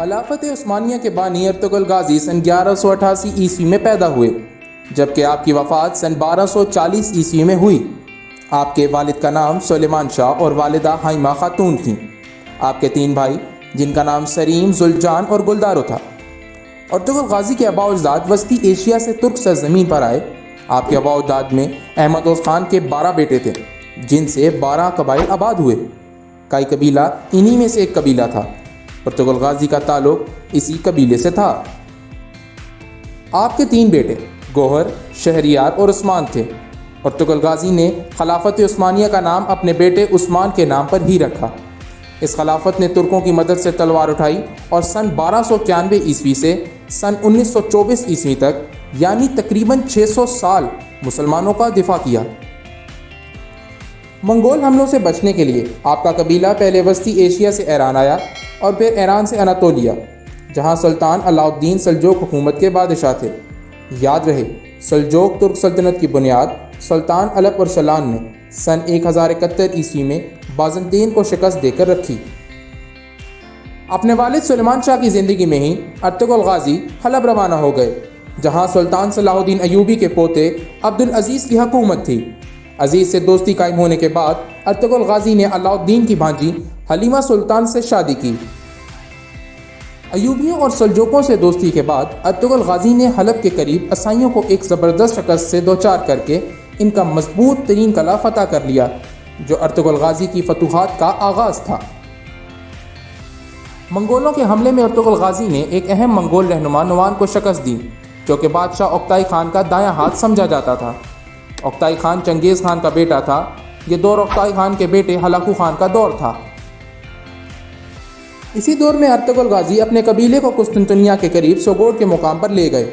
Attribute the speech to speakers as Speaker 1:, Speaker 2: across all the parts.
Speaker 1: خلافت عثمانیہ کے بانی ارطغرل غازی سن 1188 عیسوی میں پیدا ہوئے، جبکہ آپ کی وفات سن 1240 عیسوی میں ہوئی۔ آپ کے والد کا نام سلیمان شاہ اور والدہ حائمہ خاتون تھیں۔ آپ کے 3 بھائی جن کا نام سریم، ذوالجان اور گلدارو تھا۔ ارطغرل غازی کے آباء و اجداد وسطی ایشیا سے ترک سرزمین پر آئے۔ آپ کے آباء و اجداد میں احمد عوض خان کے 12 بیٹے تھے، جن سے 12 قبائل آباد ہوئے۔ کائی قبیلہ انہی میں سے ایک قبیلہ تھا۔ ارطغرل غازی کا تعلق اسی قبیلے سے تھا۔ آپ کے 3 بیٹے گوہر، شہریار اور عثمان تھے۔ ارطغرل غازی نے خلافت عثمانیہ کا نام اپنے بیٹے عثمان کے نام پر ہی رکھا۔ اس خلافت نے ترکوں کی مدد سے تلوار اٹھائی اور سن 1291 عیسوی سے سن 1924 عیسوی تک یعنی تقریباً 600 سال مسلمانوں کا دفاع کیا۔ منگول حملوں سے بچنے کے لیے آپ کا قبیلہ پہلے وسطی ایشیا سے ایران آیا اور پھر ایران سے اناطولیہ، جہاں سلطان علاء الدین سلجوق حکومت کے بادشاہ تھے۔ یاد رہے، سلجوق ترک سلطنت کی بنیاد سلطان الپ ارسلان نے سن 1071 عیسوی میں بازنطین کو شکست دے کر رکھی۔ اپنے والد سلیمان شاہ کی زندگی میں ہی ارطغرل غازی حلب روانہ ہو گئے، جہاں سلطان صلاح الدین ایوبی کے پوتے عبدالعزیز کی حکومت تھی۔ عزیز سے دوستی قائم ہونے کے بعد ارطغرل غازی نے علاء الدین کی بھانجی حلیمہ سلطان سے شادی کی۔ ایوبیوں اور سلجوقوں سے دوستی کے بعد ارطغرل غازی نے حلب کے قریب عیسائیوں کو ایک زبردست شکست سے دوچار کر کے ان کا مضبوط ترین قلعہ فتح کر لیا، جو ارطغرل غازی کی فتوحات کا آغاز تھا۔ منگولوں کے حملے میں ارطغرل غازی نے ایک اہم منگول رہنما نوان کو شکست دی، جو کہ بادشاہ اوکتائی خان کا دایاں ہاتھ سمجھا جاتا تھا۔ اوکتائی خان چنگیز خان کا بیٹا تھا۔ یہ دور اوکتائی خان کے بیٹے ہلاکو خان کا دور تھا۔ اسی دور میں ارطغرل غازی اپنے قبیلے کو قسطنطنیہ کے قریب سوگوٹ کے مقام پر لے گئے۔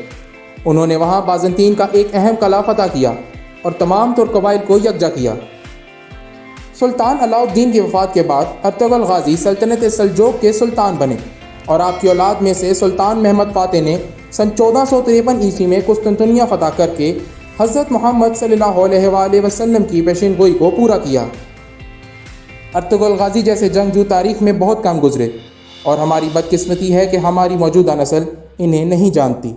Speaker 1: انہوں نے وہاں بازنطین کا ایک اہم قلعہ فتح کیا اور تمام ترک قبائل کو یکجا کیا۔ سلطان علاء الدین کی وفات کے بعد ارطغرل غازی سلطنت سلجوق کے سلطان بنے، اور آپ کی اولاد میں سے سلطان محمد فاتح نے سن 1453 عیسوی میں قسطنطنیہ فتح کر کے حضرت محمد صلی اللہ علیہ وآلہ وسلم کی پیشین گوئی کو پورا کیا۔ ارطغرل غازی جیسے جنگجو تاریخ میں بہت کم گزرے، اور ہماری بدقسمتی ہے کہ ہماری موجودہ نسل انہیں نہیں جانتی۔